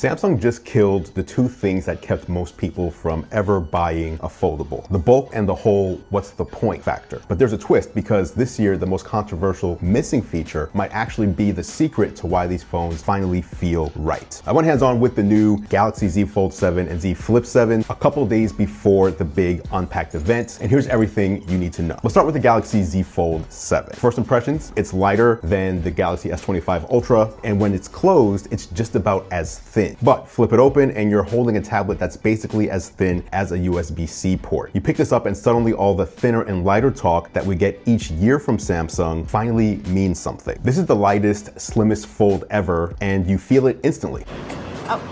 Samsung just killed the two things that kept most people from ever buying a foldable: the bulk and the whole "what's the point" factor. But there's a twist, because this year the most controversial missing feature might actually be the secret to why these phones finally feel right. I went hands-on with the new Galaxy Z Fold 7 and Z Flip 7 a couple days before the big Unpacked event, and here's everything you need to know. Let's start with the Galaxy Z Fold 7. First impressions: it's lighter than the Galaxy S25 Ultra, and when it's closed, it's just about as thin. But flip it open and you're holding a tablet that's basically as thin as a USB-C port. You pick this up and suddenly all the thinner and lighter talk that we get each year from Samsung finally means something. This is the lightest, slimmest fold ever, and you feel it instantly. Oh.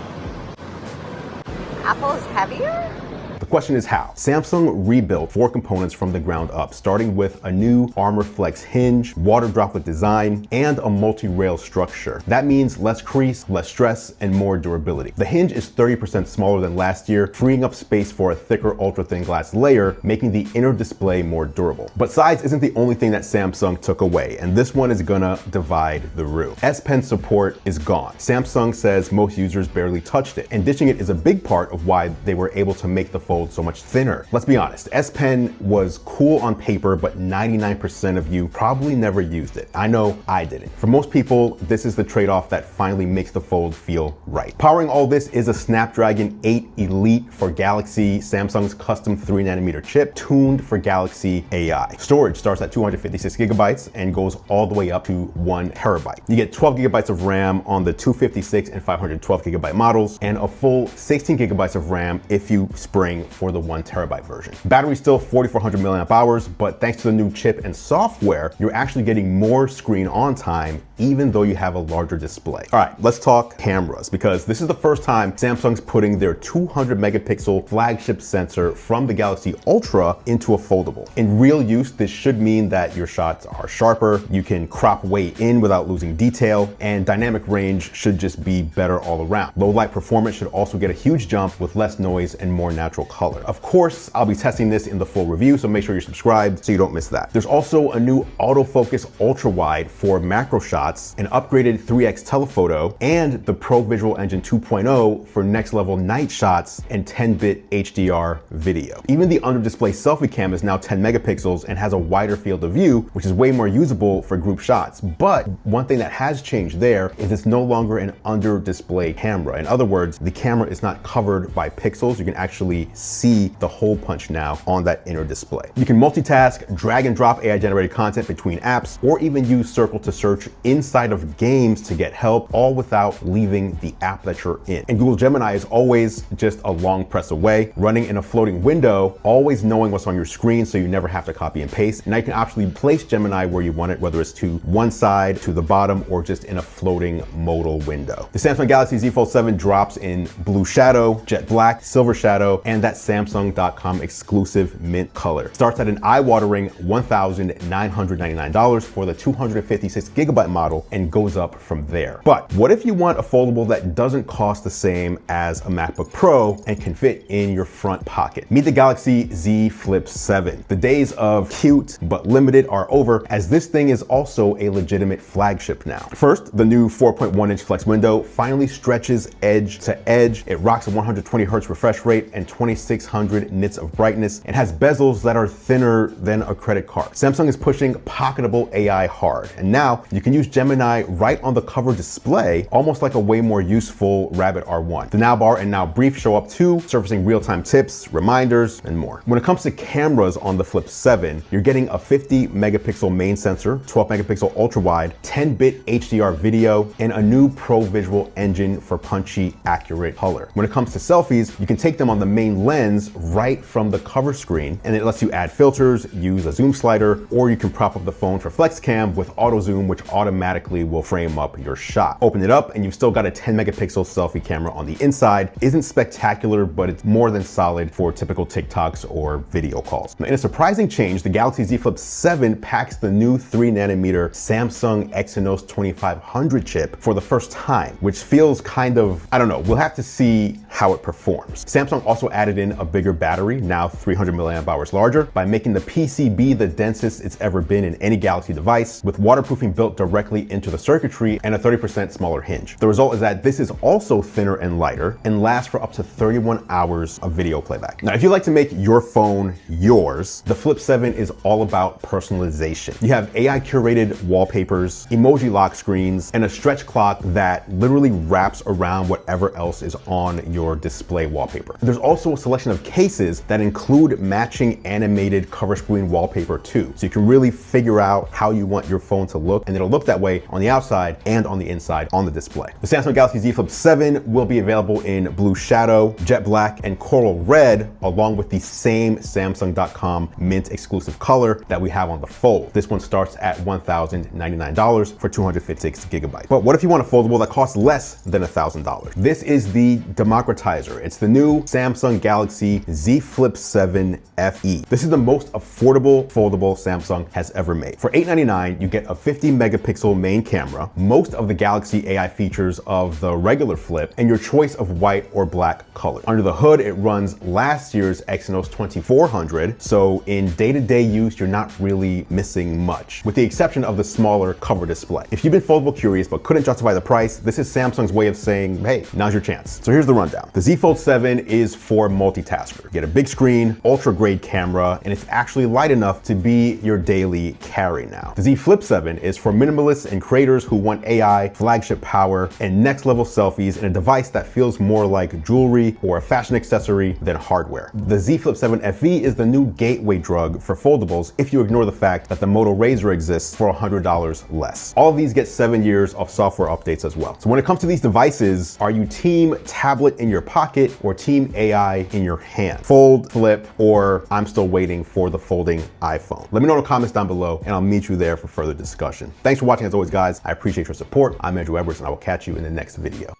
Apple is heavier? The question is how. Samsung rebuilt 4 components from the ground up, starting with a new ArmorFlex hinge, water droplet design, and a multi-rail structure. That means less crease, less stress, and more durability. The hinge is 30% smaller than last year, freeing up space for a thicker ultra-thin glass layer, making the inner display more durable. But size isn't the only thing that Samsung took away, and this one is gonna divide the room. S Pen support is gone. Samsung says most users barely touched it, and ditching it is a big part of why they were able to make the fold so much thinner. Let's be honest, S Pen was cool on paper, but 99% of you probably never used it. I know I didn't. For most people, this is the trade-off that finally makes the fold feel right. Powering all this is a Snapdragon 8 Elite for Galaxy, Samsung's custom 3nm chip, tuned for Galaxy AI. Storage starts at 256 gigabytes and goes all the way up to 1 terabyte. You get 12 gigabytes of RAM on the 256 and 512 gigabyte models, and a full 16 gigabytes of RAM if you spring for the 1 terabyte version. Battery still 4,400 milliamp hours, but thanks to the new chip and software, you're actually getting more screen on time, even though you have a larger display. All right, let's talk cameras, because this is the first time Samsung's putting their 200 megapixel flagship sensor from the Galaxy Ultra into a foldable. In real use, this should mean that your shots are sharper, you can crop way in without losing detail, and dynamic range should just be better all around. Low light performance should also get a huge jump with less noise and more natural color. Of course, I'll be testing this in the full review, so make sure you're subscribed so you don't miss that. There's also a new autofocus ultra wide for macro shots, an upgraded 3x telephoto, and the Pro Visual Engine 2.0 for next level night shots and 10-bit HDR video. Even the under display selfie cam is now 10 megapixels and has a wider field of view, which is way more usable for group shots. But one thing that has changed there is it's no longer an under display camera. In other words, the camera is not covered by pixels. You can actually see the hole punch now on that inner display. You can multitask, drag and drop AI generated content between apps, or even use Circle to search inside of games to get help, all without leaving the app that you're in. And Google Gemini is always just a long press away, running in a floating window, always knowing what's on your screen so you never have to copy and paste. Now you can actually place Gemini where you want it, whether it's to one side, to the bottom, or just in a floating modal window. The Samsung Galaxy Z Fold 7 drops in blue shadow, jet black, silver shadow, and that Samsung.com exclusive mint color. Starts at an eye-watering $1,999 for the 256 gigabyte model and goes up from there. But what if you want a foldable that doesn't cost the same as a MacBook Pro and can fit in your front pocket? Meet the Galaxy Z Flip 7. The days of cute but limited are over, as this thing is also a legitimate flagship now. First, the new 4.1-inch flex window finally stretches edge to edge. It rocks a 120 Hz refresh rate and 2600 nits of brightness, and has bezels that are thinner than a credit card. Samsung is pushing pocketable AI hard, and now you can use Gemini right on the cover display, almost like a way more useful Rabbit R1. The Now Bar and Now Brief show up too, surfacing real-time tips, reminders, and more. When it comes to cameras on the Flip 7, you're getting a 50 megapixel main sensor, 12 megapixel ultra wide, 10-bit HDR video, and a new Pro Visual Engine for punchy, accurate color. When it comes to selfies, you can take them on the main lens right from the cover screen, and it lets you add filters, use a zoom slider, or you can prop up the phone for flex cam with auto zoom, which automatically will frame up your shot. Open it up and you've still got a 10 megapixel selfie camera on the inside. Isn't spectacular, but it's more than solid for typical TikToks or video calls. Now, in a surprising change, the Galaxy Z Flip 7 packs the new 3nm Samsung Exynos 2500 chip for the first time, which feels kind of, I don't know, we'll have to see how it performs. Samsung also added in a bigger battery, now 300 milliamp hours larger, by making the PCB the densest it's ever been in any Galaxy device, with waterproofing built directly into the circuitry and a 30% smaller hinge. The result is that this is also thinner and lighter and lasts for up to 31 hours of video playback. Now, if you like to make your phone yours, the Flip 7 is all about personalization. You have AI curated wallpapers, emoji lock screens, and a stretch clock that literally wraps around whatever else is on your display wallpaper. There's also a selection of cases that include matching animated cover screen wallpaper too. So you can really figure out how you want your phone to look, and it'll look that way on the outside and on the inside on the display. The Samsung Galaxy Z Flip 7 will be available in blue shadow, jet black, and coral red, along with the same Samsung.com mint exclusive color that we have on the Fold. This one starts at $1,099 for 256 gigabytes. But what if you want a foldable that costs less than $1,000? This is the democratizer. It's the new Samsung Galaxy Z Flip 7 FE. This is the most affordable foldable Samsung has ever made. For $899, you get a 50 megapixel main camera, most of the Galaxy AI features of the regular Flip, and your choice of white or black color. Under the hood, it runs last year's Exynos 2400, so in day-to-day use, you're not really missing much, with the exception of the smaller cover display. If you've been foldable curious but couldn't justify the price, this is Samsung's way of saying, hey, now's your chance. So here's the rundown. The Z Fold 7 is for multitasker. You get a big screen, ultra-grade camera, and it's actually light enough to be your daily carry now. The Z Flip 7 is for minimalists and creators who want AI, flagship power, and next-level selfies in a device that feels more like jewelry or a fashion accessory than hardware. The Z Flip 7 FE is the new gateway drug for foldables if you ignore the fact that the Moto Razr exists for $100 less. All of these get 7 years of software updates as well. So when it comes to these devices, are you team tablet in your pocket or team AI in your hand? Fold, flip, or I'm still waiting for the folding iPhone? Let me know in the comments down below and I'll meet you there for further discussion. Thanks for watching as always, guys. I appreciate your support. I'm Andrew Edwards and I will catch you in the next video.